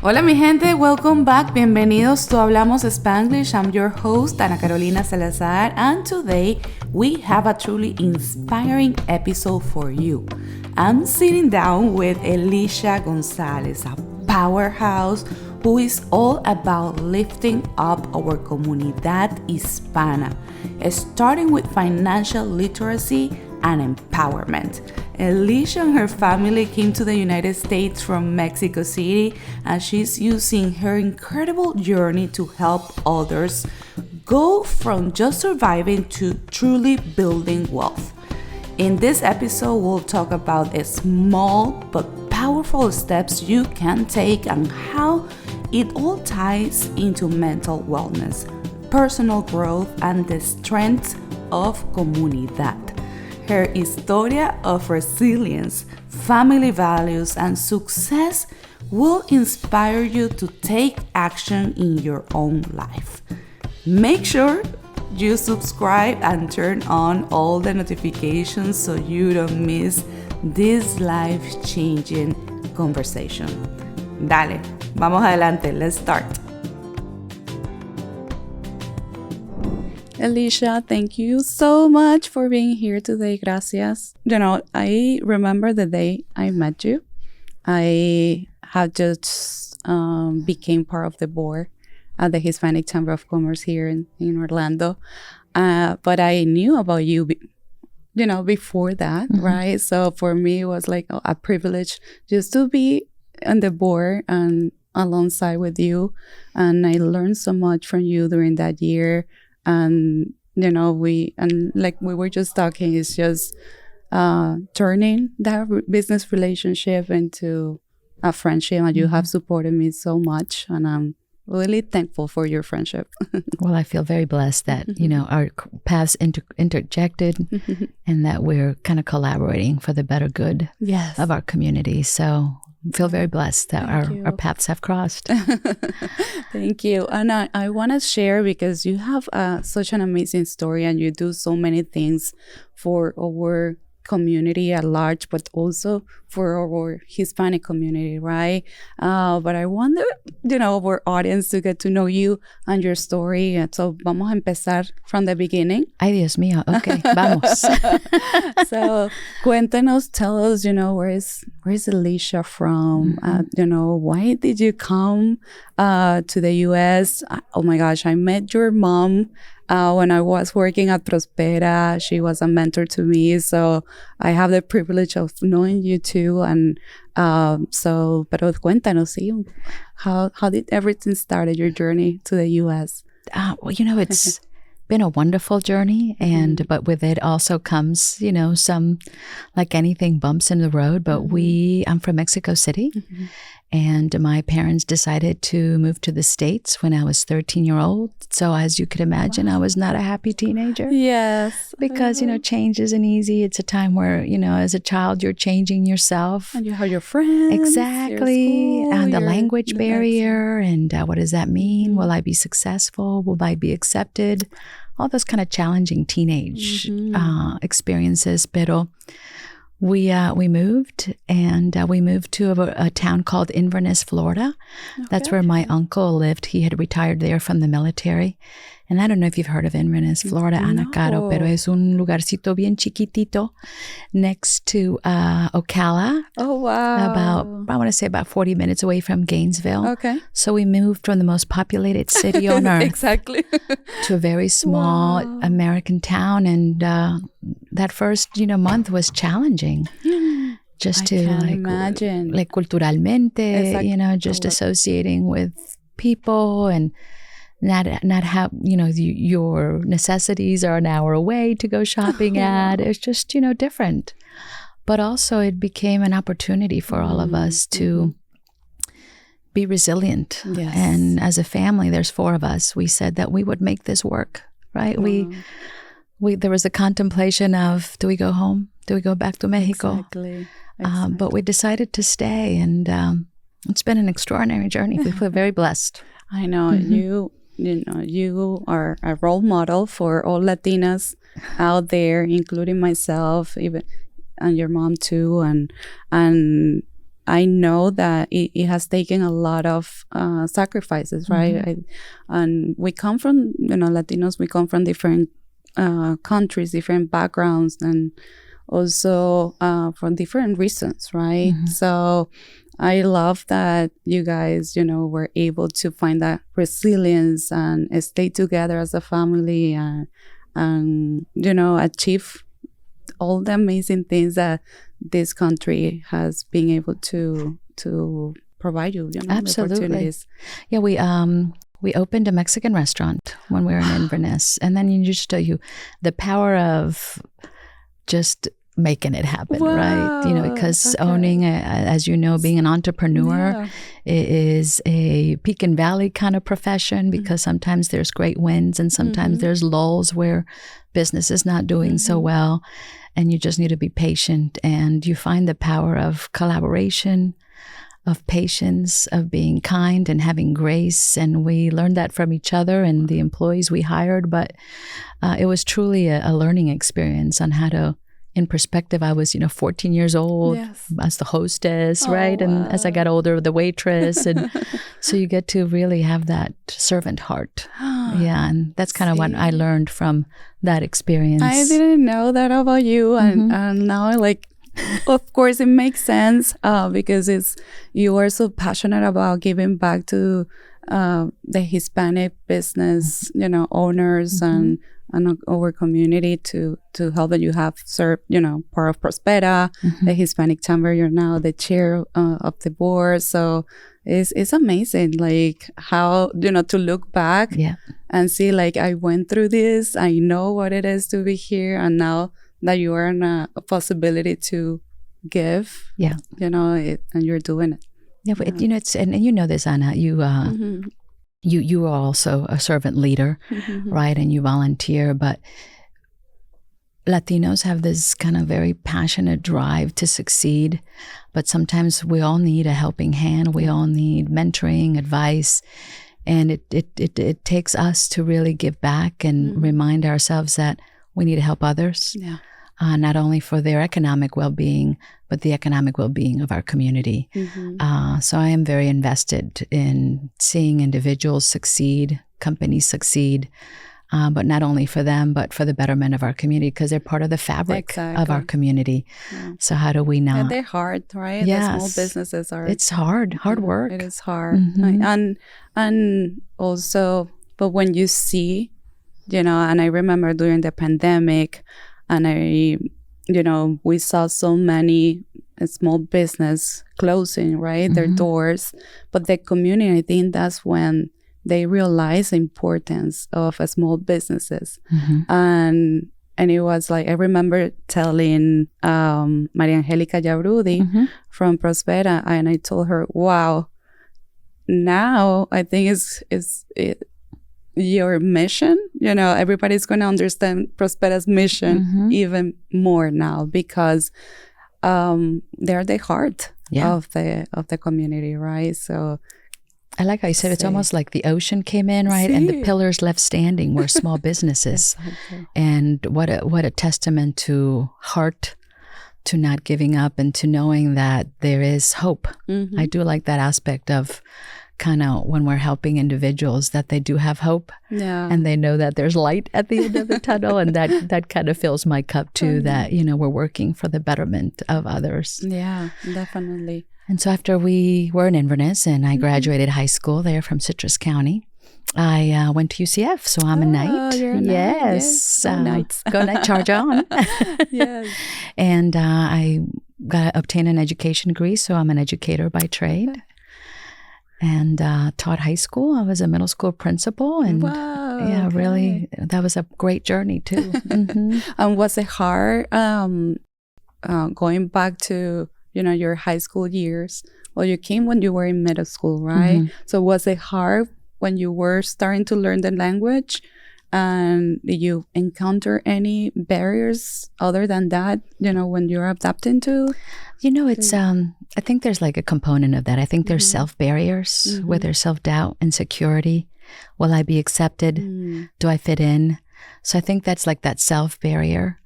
Hola mi gente, welcome back. Bienvenidos to Hablamos Spanglish. I'm your host, Ana Carolina Salazar, and today we have a truly inspiring episode for you. I'm sitting down with Elisha Gonzalez, a powerhouse who is all about lifting up our Comunidad Hispana, starting with financial literacy and empowerment. Elisha and her family came to the United States from Mexico City, and she's using her incredible journey to help others go from just surviving to truly building wealth. In this episode, we'll talk about the small but powerful steps you can take and how it all ties into mental wellness, personal growth, and the strength of Comunidad. Her historia of resilience, family values, and success will inspire you to take action in your own life. Make sure you subscribe and turn on all the notifications so you don't miss this life-changing conversation. Dale, vamos adelante, let's start. Elisha, thank you so much for being here today. Gracias. You know, I remember the day I met you. I had just became part of the board at the Hispanic Chamber of Commerce here in Orlando. But I knew about you, before that, right? So for me, it was like a privilege just to be on the board and alongside with you. And I learned so much from you during that year. And, we were just talking, it's just turning that business relationship into a friendship. And you have supported me so much. And I'm really thankful for your friendship. Well, I feel very blessed that, our paths interjected and that we're kind of collaborating for the better good of our community. So I feel very blessed that our paths have crossed. Thank you. And I want to share because you have such an amazing story and you do so many things for our community at large, but also for our Hispanic community, right? But I want our audience to get to know you and your story. And so vamos a empezar from the beginning. Ay, Dios mío. Okay, vamos. So cuéntanos, tell us, where's Elisha from? Why did you come to the U.S.? Oh my gosh, I met your mom when I was working at Prospera. She was a mentor to me, so I have the privilege of knowing you too. And pero cuéntanos, how did everything start, your journey to the U.S.? It's been a wonderful journey, but with it also comes, some, like anything, bumps in the road. But I'm from Mexico City. And my parents decided to move to the States when I was 13-year-old. So as you could imagine, I was not a happy teenager. Yes. Because, change isn't easy. It's a time where, as a child, you're changing yourself. And you have your friends. Exactly. School, and the language barrier. And what does that mean? Will I be successful? Will I be accepted? All those kind of challenging teenage experiences. Pero we moved, and we moved to a town called Inverness, Florida. Okay. That's where my uncle lived. He had retired there from the military. And I don't know if you've heard of Inverness, Florida, Ana Caro, pero es un lugarcito bien chiquitito next to Ocala. Oh, wow. I want to say about 40 minutes away from Gainesville. Okay. So we moved from the most populated city on earth exactly to a very small American town. And that first, month was challenging. Just to imagine. Like culturalmente, Exactly. Just associating with people and not have, your necessities are an hour away to go shopping at. It's just, different. But also it became an opportunity for all of us to be resilient. Yes. And as a family, there's 4 of us. We said that we would make this work, right? There was a contemplation of, do we go home? Do we go back to Mexico? Exactly. But we decided to stay, and it's been an extraordinary journey. We feel very blessed. I know. You are a role model for all Latinas out there, including myself, even and your mom too, and I know that it has taken a lot of sacrifices, right? And we come from, Latinos, we come from different countries, different backgrounds, and also for different reasons, right? So I love that you guys, were able to find that resilience and stay together as a family and achieve all the amazing things that this country has been able to provide you, Absolutely. opportunities. Yeah, we opened a Mexican restaurant when we were in Inverness, and then the power of just making it happen, right? Because owning, as you know, being an entrepreneur is a peak and valley kind of profession, because sometimes there's great wins and sometimes there's lulls where business is not doing so well, and you just need to be patient, and you find the power of collaboration, of patience, of being kind and having grace. And we learned that from each other and the employees we hired, but it was truly a learning experience on how to, in perspective, I was, 14 years old as the hostess, right? And as I got older, the waitress. And so you get to really have that servant heart. Yeah. And that's kind of what I learned from that experience. I didn't know that about you. And now, of course, it makes sense because you are so passionate about giving back to the Hispanic business, owners and our community to help that you have served, part of Prospera, the Hispanic Chamber. You're now the chair of the board. So it's amazing, how, to look back and see, I went through this. I know what it is to be here. And now that you are in a possibility to give, and you're doing it. Yeah, but it's, and you know this, Ana, you are also a servant leader, right? And you volunteer, but Latinos have this kind of very passionate drive to succeed, but sometimes we all need a helping hand. We all need mentoring, advice, and it takes us to really give back and remind ourselves that we need to help others, not only for their economic well-being, but the economic well-being of our community. So I am very invested in seeing individuals succeed, companies succeed, but not only for them, but for the betterment of our community, because they're part of the fabric of our community. So how do we not? And they're hard, right? Yes. The small businesses are. It's hard work. It is hard. And also, but when you see, and I remember during the pandemic, and we saw so many small business closing, right, their doors. But the community, I think that's when they realize the importance of small businesses. And it was I remember telling Maria Angelica Jabrudi from Prospera, and I told her, wow, now I think it's your mission, everybody's going to understand Prospera's mission even more now, because they're the heart of the community, right? So I like how you said it's almost like the ocean came in, right? And the pillars left standing were small businesses. And what a testament to heart, to not giving up, and to knowing that there is hope. I do like that aspect of kind of when we're helping individuals, that they do have hope, and they know that there's light at the end of the tunnel, and that kind of fills my cup too, that we're working for the betterment of others. Yeah, definitely. And so after we were in Inverness and I graduated high school there from Citrus County, I went to UCF, so I'm a Knight. You're a Knight. Yes. Go Knights. Go Knight, charge on. Yes. And I obtained an education degree, so I'm an educator by trade. And taught high school. I was a middle school principal, and really, that was a great journey too. And was it hard going back to your high school years? Well, you came when you were in middle school, right? So was it hard when you were starting to learn the language? And did you encounter any barriers other than that, when you're adapting to? It's, I think there's a component of that. I think there's self-barriers, where there's self-doubt, insecurity. Will I be accepted? Do I fit in? So I think that's that self-barrier.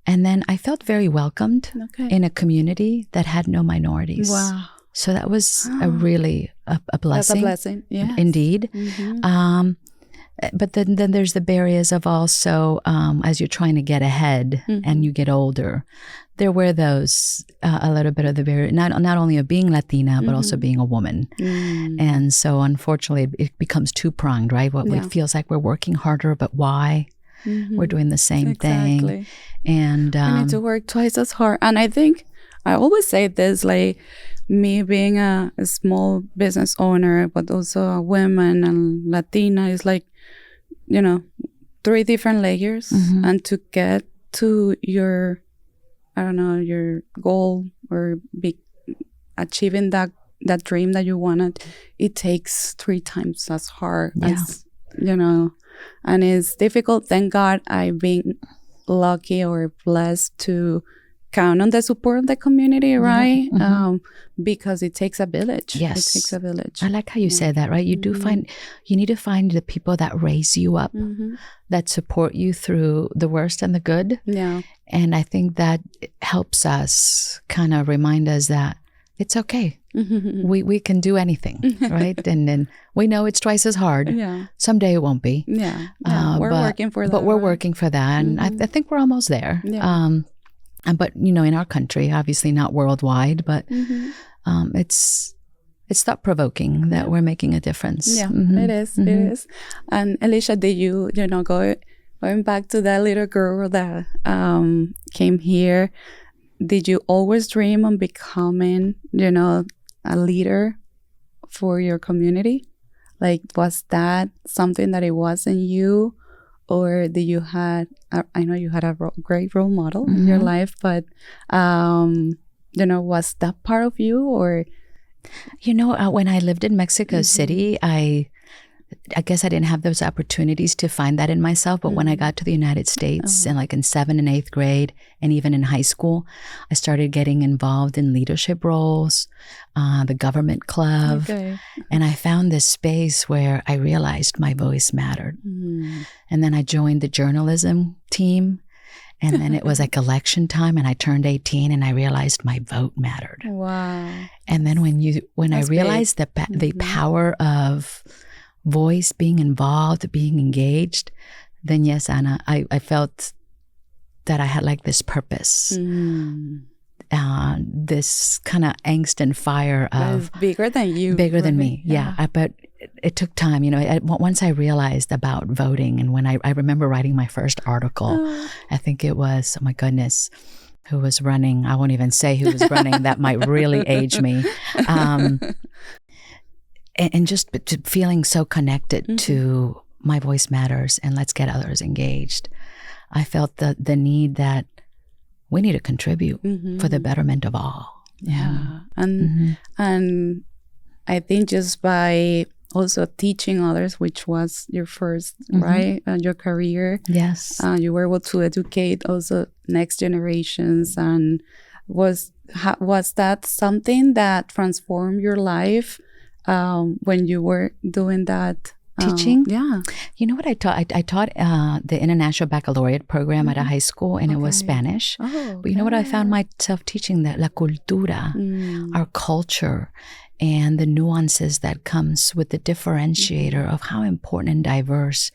And then I felt very welcomed in a community that had no minorities. Wow. So that was a really a blessing. That's a blessing, yes. Indeed. But then there's the barriers of also, as you're trying to get ahead and you get older, there were those, a little bit of the barrier, not only of being Latina, but also being a woman. And so unfortunately, it becomes two-pronged, right? It feels like we're working harder, but why? We're doing the same thing. And we need to work twice as hard. And I think, I always say this, like, me being a small business owner, but also a woman and Latina is like, 3 different layers. And to get to your, I don't know, your goal or achieving that dream that you wanted, it takes 3 times as hard as, and it's difficult. Thank God I've been lucky or blessed to count on the support of the community, right? Because it takes a village. Yes. It takes a village. I like how you say that, right? You need to find the people that raise you up, that support you through the worst and the good. Yeah. And I think that helps us kind of remind us that it's okay. We can do anything, right? And then we know it's twice as hard. Yeah. Someday it won't be. Yeah. We're working for that. But we're working for that. And I think we're almost there. Yeah. But, in our country, obviously not worldwide, but it's thought-provoking that we're making a difference. Yeah, it is. It is. And Elisha, did you, going back to that little girl that came here, did you always dream on becoming, a leader for your community? Like, was that something that it was in you? Or did you had, I know you had a great role model in your life, but, was that part of you? Or, when I lived in Mexico City, I guess I didn't have those opportunities to find that in myself. But when I got to the United States and like in 7th and 8th grade and even in high school, I started getting involved in leadership roles, the government club. Okay. And I found this space where I realized my voice mattered. And then I joined the journalism team. And then it was like election time and I turned 18 and I realized my vote mattered. Wow. And then when I realized the power of voice, being involved, being engaged, then yes, Anna, I felt that I had like this purpose, this kind of angst and fire of bigger than you, bigger than me. Yeah. But it took time, once I realized about voting, and when I remember writing my first article, I think it was, oh my goodness, who was running? I won't even say who was running. That might really age me. And just feeling so connected to my voice matters and let's get others engaged. I felt the need that we need to contribute for the betterment of all. Yeah. And I think just by also teaching others, which was your first, right, your career. Yes. You were able to educate also next generations. And was that something that transformed your life when you were doing that? Teaching? Yeah. You know what I taught? I taught the International Baccalaureate program at a high school, and it was Spanish. But you know what I found myself teaching? That la cultura, our culture, and the nuances that comes with the differentiator of how important and diverse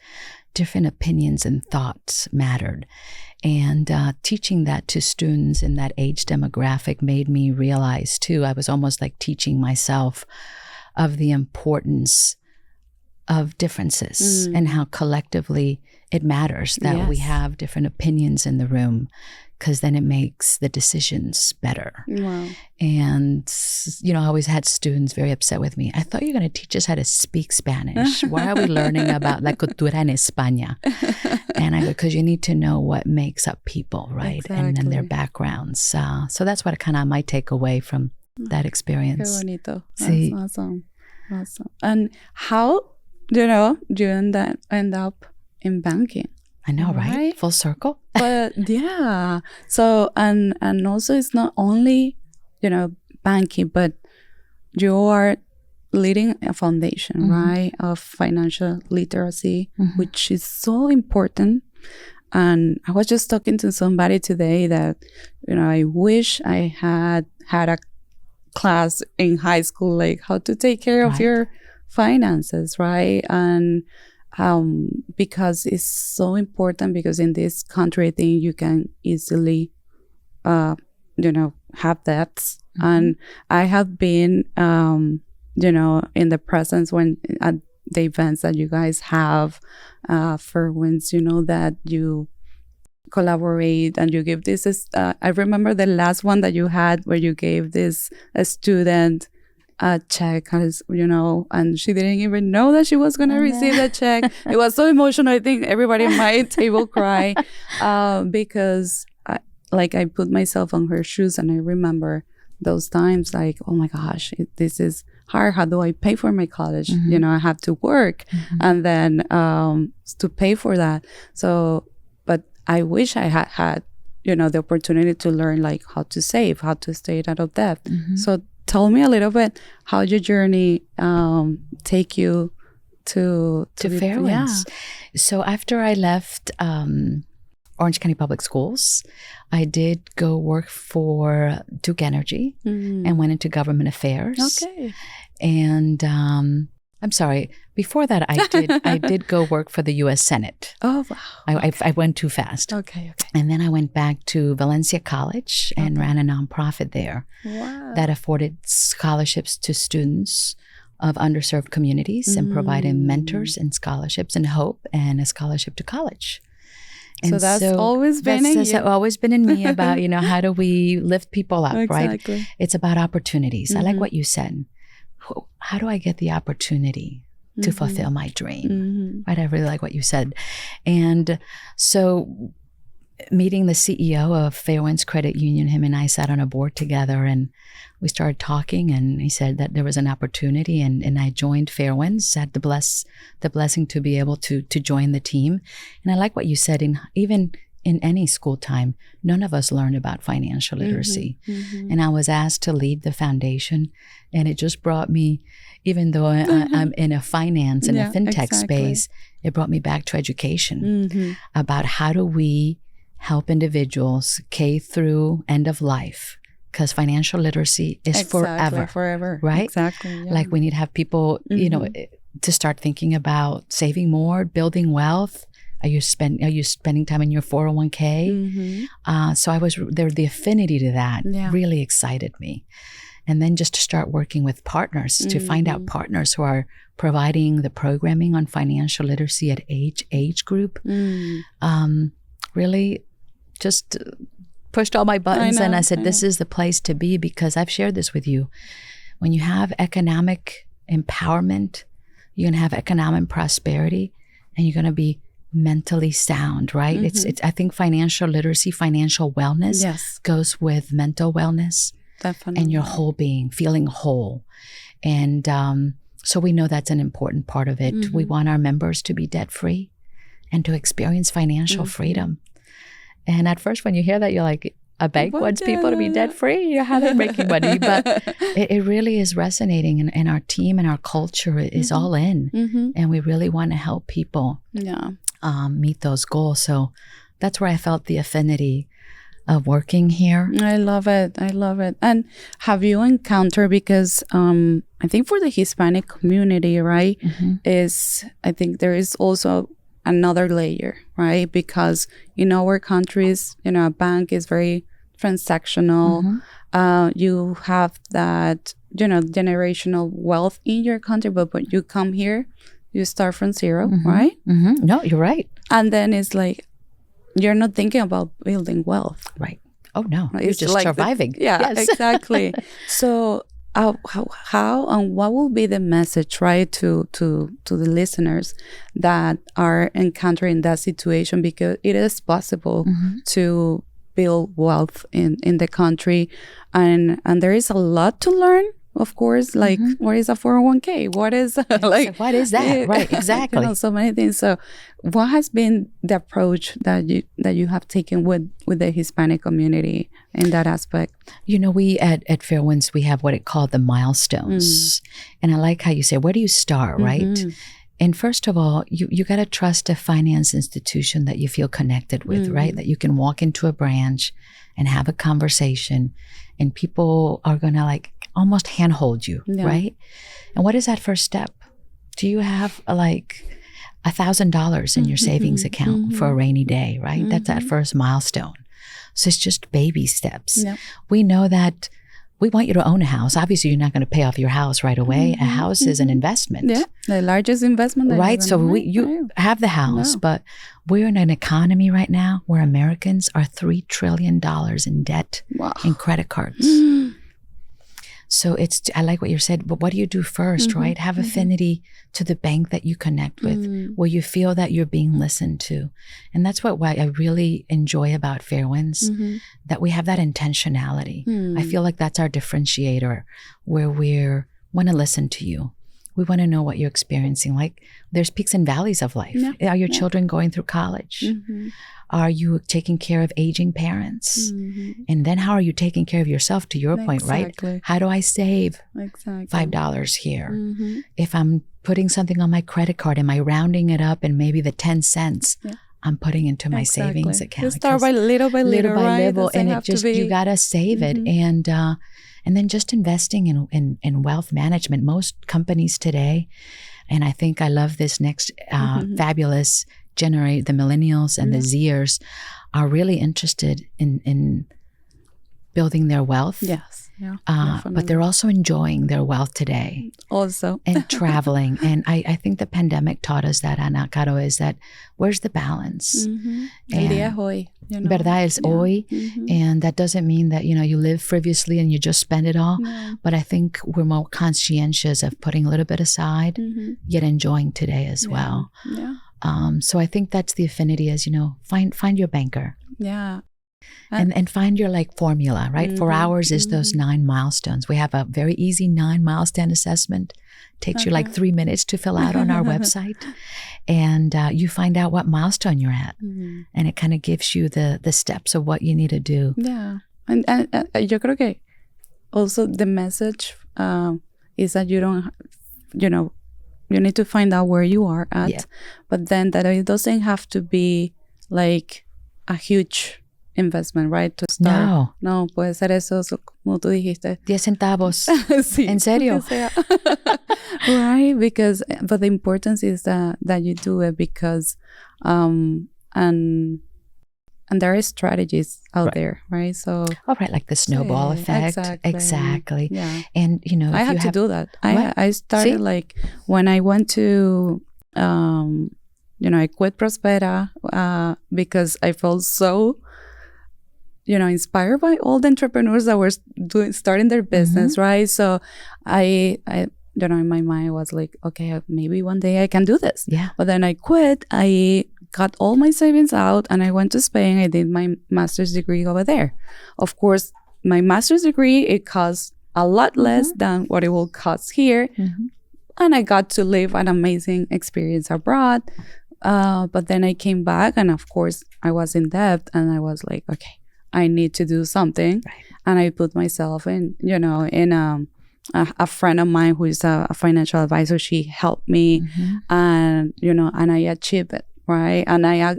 different opinions and thoughts mattered. And teaching that to students in that age demographic made me realize, too, I was almost like teaching myself of the importance of differences and how collectively it matters that we have different opinions in the room, because then it makes the decisions better. Wow. And, I always had students very upset with me. I thought you were going to teach us how to speak Spanish. Why are we learning about la cultura en España? And I go, because you need to know what makes up people, right? Exactly. And then their backgrounds. So that's what kind of my takeaway from that experience. Qué bonito. Sí. That's awesome. Awesome. And how, you end up in banking? I know, right? Full circle. But yeah. So, and also it's not only, banking, but you are leading a foundation, right, of financial literacy, which is so important. And I was just talking to somebody today that, I wish I had a class in high school, like how to take care of your finances, right? And because it's so important, because in this country, I think you can easily, have debts. And I have been, in the presence when at the events that you guys have, for once, that you collaborate and you give this. I remember the last one that you had where you gave a student a check, and she didn't even know that she was going to receive the check. It was so emotional. I think everybody at my table cried because I put myself on her shoes, and I remember those times like, oh my gosh, this is hard. How do I pay for my college? I have to work and then to pay for that. So, but I wish I had the opportunity to learn like how to save, how to stay out of debt. So tell me a little bit how your journey take you to Fairwinds. Yeah. So after I left Orange County Public Schools, I did go work for Duke Energy and went into government affairs. Okay. And I'm sorry, before that I did go work for the U.S. Senate. Oh, wow. I went too fast. Okay. And then I went back to Valencia College and ran a nonprofit there that afforded scholarships to students of underserved communities and provided mentors and scholarships and hope and a scholarship to college. And so that's always been in you. That's always been in me about, how do we lift people up, exactly. right? It's about opportunities. I like what you said. How do I get the opportunity to fulfill my dream? Right? I really like what you said. And so meeting the CEO of Fairwinds Credit Union, him and I sat on a board together and we started talking, and he said that there was an opportunity, and I joined Fairwinds, had the blessing to be able to join the team. And I like what you said, even in any school time, none of us learned about financial literacy. And I was asked to lead the foundation, and it just brought me, even though I'm in a finance and a fintech space, it brought me back to education about how do we help individuals K through end of life, because financial literacy is forever, right? Exactly. Yeah. Like we need to have people, to start thinking about saving more, building wealth. Are you spending time in your 401k? So I was there. The affinity to that really excited me. And then just to start working with partners to find out partners who are providing the programming on financial literacy at age group. Really just pushed all my buttons and I said, this is the place to be, because I've shared this with you. When you have economic empowerment, you're going to have economic prosperity, and you're going to be mentally sound, right? It's I think financial literacy, financial wellness goes with mental wellness. Definitely. And your whole being, feeling whole. And so we know that's an important part of it. We want our members to be debt-free and to experience financial freedom. And at first, when you hear that, you're like, a bank wants people to be debt-free? How are they making money? But it really is resonating, and our team and our culture is all in. And we really want to help people meet those goals. So that's where I felt the affinity of working here. I love it. And have you encountered, because I think for the Hispanic community, right, I think there is also another layer, right? Because in our countries, a bank is very transactional. You have that, generational wealth in your country, but when you come here, you start from zero, right? No, you're right. And then it's like, you're not thinking about building wealth. Right. Oh, no. You're just like surviving. Yes. Exactly. So how and what will be the message, right, to the listeners that are encountering that situation? Because it is possible to build wealth in the country. And there is a lot to learn. Of course, like what is a 401k? What is what is that? Right, exactly. So many things. So, what has been the approach that you have taken with the Hispanic community in that aspect? We at Fairwinds, we have what it called the milestones, and I like how you say, where do you start, right? And first of all, you got to trust a finance institution that you feel connected with, right? That you can walk into a branch and have a conversation, and people are gonna almost handhold you, Yeah. right? And what is that first step? Do you have like $1,000 in your savings account for a rainy day, right? That's that first milestone. So it's just baby steps. Yep. We know that we want you to own a house. Obviously, you're not going to pay off your house right away. A house is an investment. Yeah, the largest investment. That Right. So you have the house, but we're in an economy right now where Americans are $3 trillion in debt in credit cards. So I like what you said, but what do you do first, right? Have affinity to the bank that you connect with, where you feel that you're being listened to. And that's what I really enjoy about Fairwinds, that we have that intentionality. I feel like that's our differentiator, where we want to listen to you. We want to know what you're experiencing. Like, there's peaks and valleys of life. Yeah. Are your children going through college? Are you taking care of aging parents? And then how are you taking care of yourself, to your point, right? How do I save $5 here? If I'm putting something on my credit card, am I rounding it up and maybe the 10 cents I'm putting into my savings account? You start by little, right? And it just, you got to save it. And then just investing in wealth management. Most companies today, and I think I love this next fabulous generate, the millennials and the Zers are really interested in building their wealth. Yes. Yeah. But they're also enjoying their wealth today. Also. And traveling. And I think the pandemic taught us that, Ana Caro, is that where's the balance? El día es hoy. You know? Verdad es hoy. And that doesn't mean that, you live frivolously and you just spend it all. No. But I think we're more conscientious of putting a little bit aside, yet enjoying today as well. Yeah. So I think that's the affinity is, find your banker. Yeah. And find your formula, right? 4 hours is those 9 milestones. We have a very easy 9 milestone assessment. Takes you 3 minutes to fill out on our website. And you find out what milestone you're at. And it kind of gives you the steps of what you need to do. Yeah. And yo creo que also the message is that you don't, you need to find out where you are at. But then that it doesn't have to be like a huge investment, right? To start. No, puede ser eso, como tú dijiste. 10 centavos. Sí, ¿En serio? Right, but the importance is that you do it because, and there are strategies out there, right? So, right, like the snowball effect. Exactly. Yeah. And I had to do that. I started when I went to, I quit Prospera because I felt so, inspired by all the entrepreneurs that were starting their business, right? So I in my mind, I was like, okay, maybe one day I can do this. Yeah. But then I quit. I got all my savings out and I went to Spain. I did my master's degree over there. Of course, my master's degree, it costs a lot less than what it will cost here. And I got to live an amazing experience abroad. But then I came back and of course I was in debt and I was like, okay, I need to do something. Right. And I put myself in, a friend of mine who is a financial advisor, she helped me and, and I achieved it, right? And I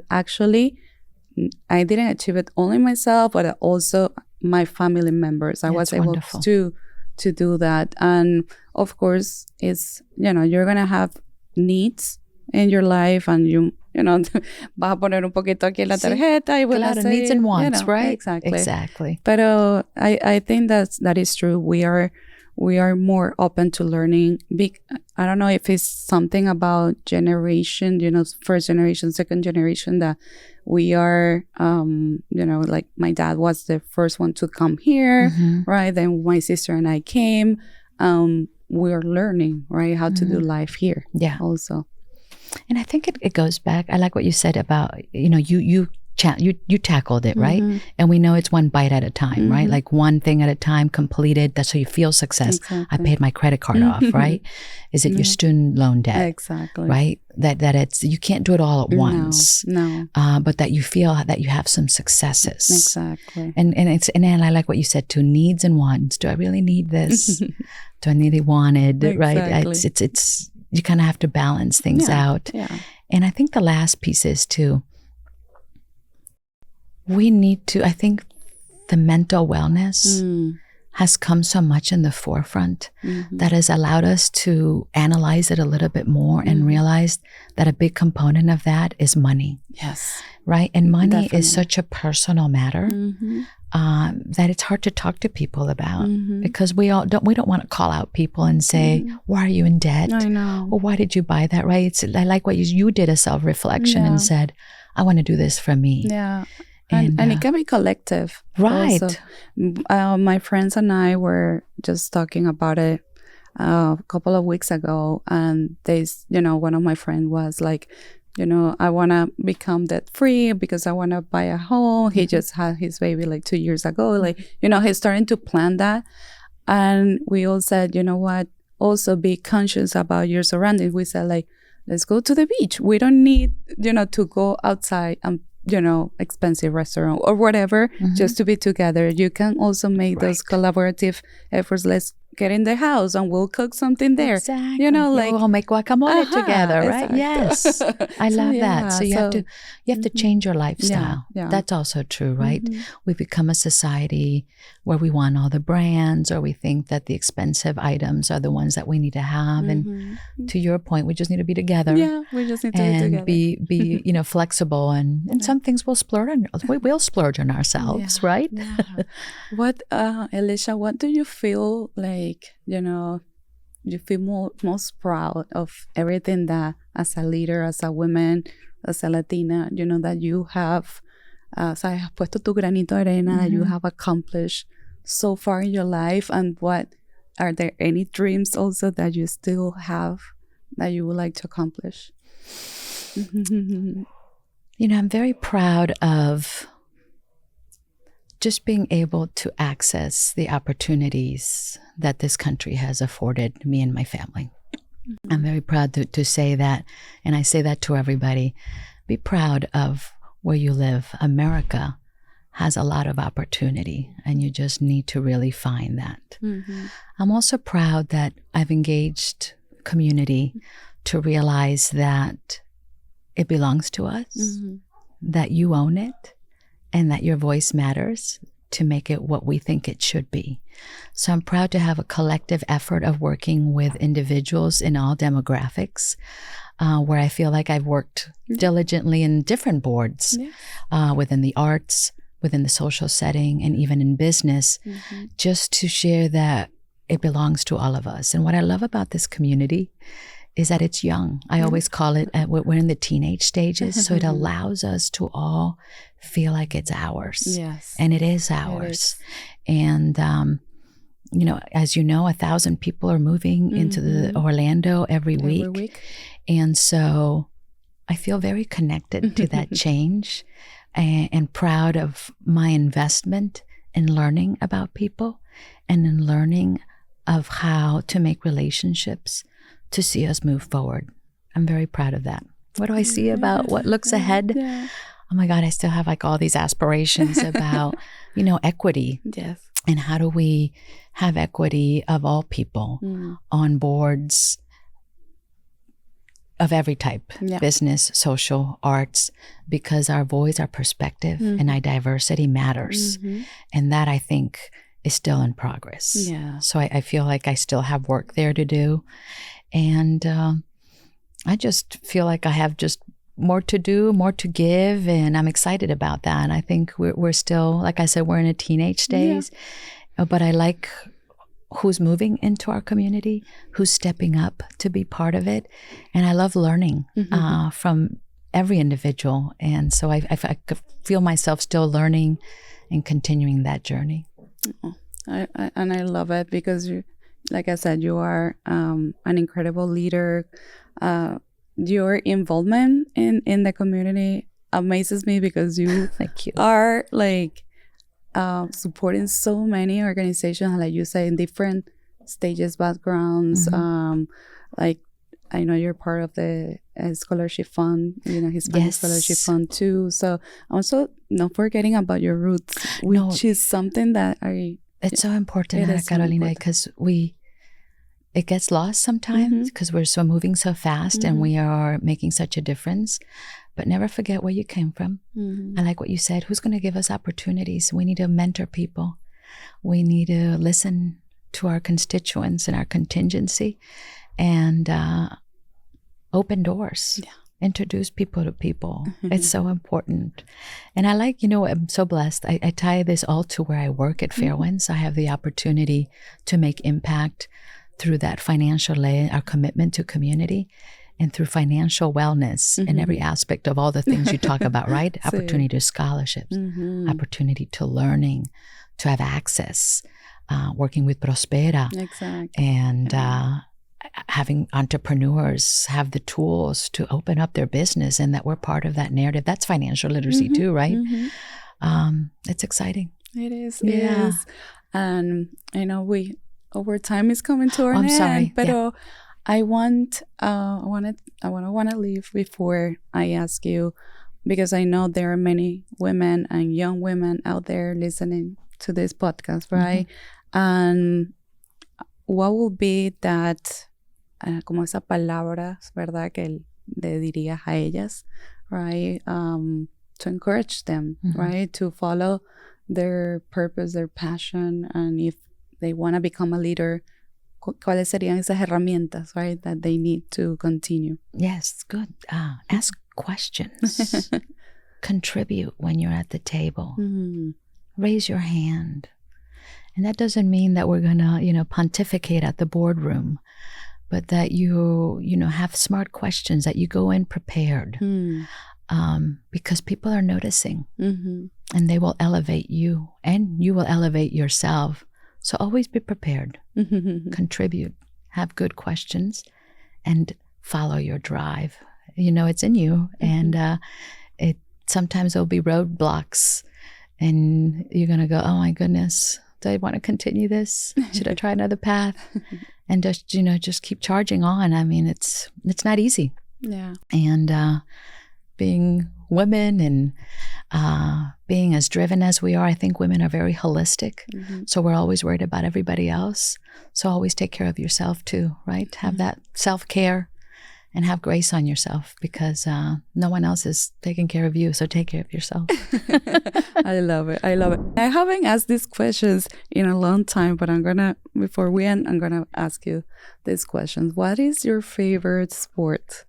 didn't achieve it only myself, but also my family members. I was able to do that. And of course, it's, you're going to have needs in your life and vas a poner un poquito aquí en la tarjeta y claro, needs and wants, right? Exactly. Pero I think that is true. We are more open to learning. I don't know if it's something about generation, first generation, second generation, that we are, like my dad was the first one to come here, right? Then my sister and I came. We're learning, right, how to do life here. Yeah. Also. And I think it goes back. I like what you said about, you tackled it, right? And we know it's one bite at a time, right? Like one thing at a time, completed. That's how you feel success. Exactly. I paid my credit card off, right? Is it your student loan debt? Exactly. Right? That it's, you can't do it all at once. No. But that you feel that you have some successes. Exactly. And I like what you said too, needs and wants. Do I really need this? Do I really want it? Exactly. Right? It's you kind of have to balance things out. Yeah. And I think the last piece is too, we need to, I think the mental wellness has come so much in the forefront that has allowed us to analyze it a little bit more and realize that a big component of that is money. Yes. Right? And money Definitely. is such a personal matter that it's hard to talk to people about because we don't want to call out people and say, why are you in debt? I know. Or why did you buy that? Right? I like what you did a self-reflection and said, I want to do this for me. Yeah. And it can be collective. Right. Also. My friends and I were just talking about it a couple of weeks ago. And one of my friends was like, I want to become debt free because I want to buy a home. He just had his baby like 2 years ago. Like, he's starting to plan that. And we all said, you know what? Also be conscious about your surroundings. We said like, let's go to the beach. We don't need, to go outside and expensive restaurant or whatever, just to be together. You can also make those collaborative efforts. Let's get in the house and we'll cook something there. Exactly. We'll make guacamole together, right? Exactly. Yes. I love that. So you have to change your lifestyle. Yeah. That's also true, right? We become a society where we want all the brands, or we think that the expensive items are the ones that we need to have. And to your point, we just need to be together. Yeah, we just need to be together. be flexible, and some things we'll splurge on. We will splurge on ourselves, right? Yeah. What, Elisha, what do you feel like, you feel most proud of everything that as a leader, as a woman, as a Latina, that you have, has puesto tu granito de arena, that you have accomplished so far in your life? And what are there any dreams also that you still have that you would like to accomplish? I'm very proud of just being able to access the opportunities that this country has afforded me and my family. I'm very proud to say that, and I say that to everybody. Be proud of where you live. America has a lot of opportunity, and you just need to really find that. I'm also proud that I've engaged community to realize that it belongs to us, that you own it, and that your voice matters to make it what we think it should be. So I'm proud to have a collective effort of working with individuals in all demographics, where I feel like I've worked diligently in different boards, within the arts, within the social setting, and even in business, just to share that it belongs to all of us. And what I love about this community is that it's young. I always call it, we're in the teenage stages, so it allows us to all feel like it's ours. Yes. And it is ours. And, as you know, 1,000 people are moving into the Orlando every week. And so I feel very connected to that change and proud of my investment in learning about people and in learning of how to make relationships to see us move forward. I'm very proud of that. What do I see about what looks ahead? Oh my God, I still have like all these aspirations about, equity. Yes. And how do we have equity of all people on boards of every type, business, social, arts, because our voice, our perspective, and our diversity matters. And that, I think, is still in progress. Yeah. So I feel like I still have work there to do. And I just feel like I have just more to do, more to give, and I'm excited about that. And I think we're still, like I said, we're in a teenage stage, but I like who's moving into our community, who's stepping up to be part of it. And I love learning from every individual. And so I feel myself still learning and continuing that journey. And I love it because, like I said, you are an incredible leader. Your involvement in the community amazes me because you, Thank you. are like supporting so many organizations, like you say, in different stages, backgrounds. Like I know you're part of the scholarship fund, Hispanic Scholarship Fund too. So also not forgetting about your roots, which is something that it's so important, Carolina, because it gets lost sometimes because we're so moving so fast and we are making such a difference. But never forget where you came from. I like what you said. Who's going to give us opportunities? We need to mentor people. We need to listen to our constituents and our contingency and open doors. Yeah. Introduce people to people. It's so important. And I like, I'm so blessed. I tie this all to where I work at Fairwinds. I have the opportunity to make impact through that financial lay, our commitment to community, and through financial wellness in every aspect of all the things you talk about, right? Opportunity to scholarships, opportunity to learning, to have access, working with Prospera. Exactly. And having entrepreneurs have the tools to open up their business, and that we're part of that narrative. That's financial literacy too, right? It's exciting. It is. It is. And I know our time is coming to an end. I'm sorry. But I want to leave before I ask you, because I know there are many women and young women out there listening to this podcast, right? And what will be that, como esa palabra, ¿verdad? Que le dirías a ellas, right? To encourage them, right? To follow their purpose, their passion, and if they want to become a leader, ¿cuáles serían esas herramientas, right? That they need to continue. Yes, good. Ask questions. Contribute when you're at the table. Raise your hand. And that doesn't mean that we're going to, pontificate at the boardroom, but that you have smart questions, that you go in prepared, because people are noticing, and they will elevate you, and you will elevate yourself. So always be prepared, contribute, have good questions, and follow your drive. It's in you, and sometimes there'll be roadblocks, and you're going to go, oh my goodness, do I want to continue this? Should I try another path? And just keep charging on. I mean, it's not easy. Yeah. And being women and being as driven as we are, I think women are very holistic. So we're always worried about everybody else. So always take care of yourself too, right? Have that self-care and have grace on yourself, because no one else is taking care of you. So take care of yourself. I love it. I love it. I haven't asked these questions in a long time, but before we end, I'm going to ask you these questions. What is your favorite sport?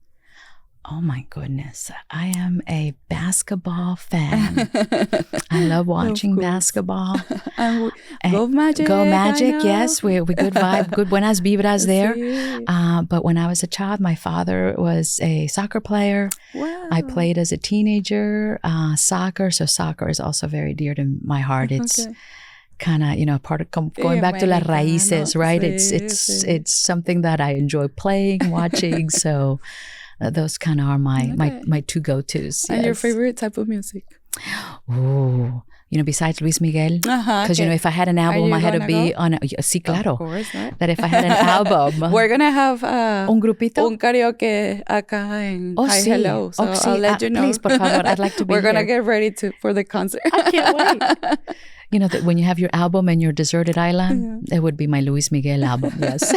Oh my goodness. I am a basketball fan. I love watching basketball. Go Magic. Go Magic, yes. We good vibe, good buenas vibras there. But when I was a child, my father was a soccer player. Wow. I played as a teenager, soccer. So soccer is also very dear to my heart. It's kind of, part of going back to las raíces, right? It's something that I enjoy playing, watching. So those kind of are my two go-tos. And your favorite type of music? Oh, besides Luis Miguel, because if I had an album, I had to be on sí, claro. Of course, right? That if I had an album, we're gonna have un grupito, un karaoke acá en Hi sí. Hello. So sí. I'll let you know. Please, por favor, I'd like to be We're gonna here. get ready for the concert. I can't wait. That when you have your album and your deserted island, it would be my Luis Miguel album. Yes.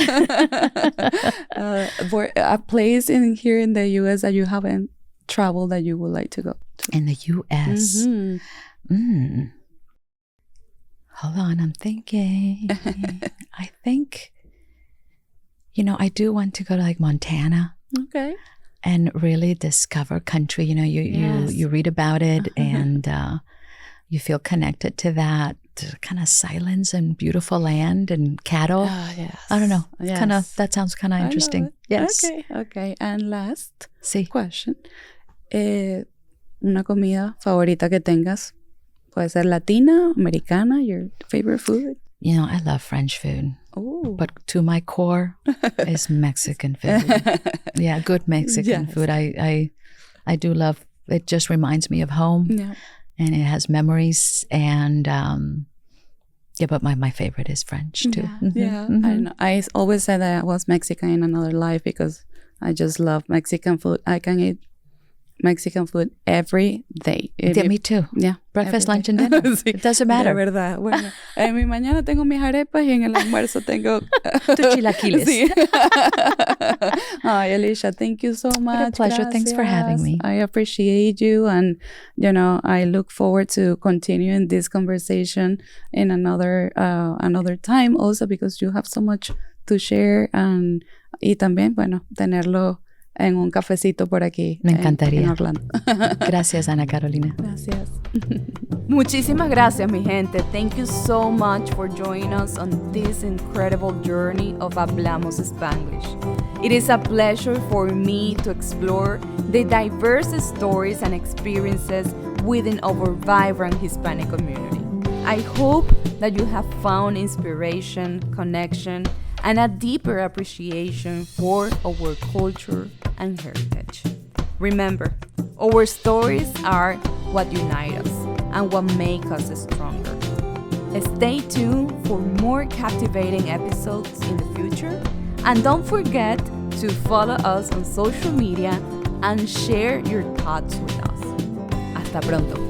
A place here in the U.S. that you haven't traveled that you would like to go to? In the U.S. Hold on, I'm thinking. I think, I do want to go to like Montana. Okay. And really discover country. You read about it and you feel connected to that kind of silence and beautiful land and cattle. Yes. I don't know. Yes. That sounds kind of interesting. Yes. Okay. And last Sí. question. Una comida favorita que tengas. Puede ser latina, americana, your favorite food? I love French food. Oh. But to my core is Mexican food. Yeah, good Mexican food. I do love, it just reminds me of home. Yeah. And it has memories, and but my favorite is French too. Yeah. I know. I always said that I was Mexican in another life because I just love Mexican food. I can eat Mexican food every day. Me too. Yeah. Breakfast, lunch, and dinner. Sí, it doesn't matter. De verdad. Bueno, en mi mañana tengo mis arepas y en el almuerzo tengo tus chilaquiles. Sí. Ay, Elisha, thank you so much. What a pleasure. Gracias. Thanks for having me. I appreciate you, and I look forward to continuing this conversation in another time also, because you have so much to share, y también, bueno, tenerlo en un cafecito por aquí. Me encantaría. En Orlando. Gracias, Ana Carolina. Gracias. Muchísimas gracias, mi gente. Thank you so much for joining us on this incredible journey of Hablamos Spanglish. It is a pleasure for me to explore the diverse stories and experiences within our vibrant Hispanic community. I hope that you have found inspiration, connection, and a deeper appreciation for our culture and heritage. Remember, our stories are what unite us and what make us stronger. Stay tuned for more captivating episodes in the future, and don't forget to follow us on social media and share your thoughts with us. Hasta pronto.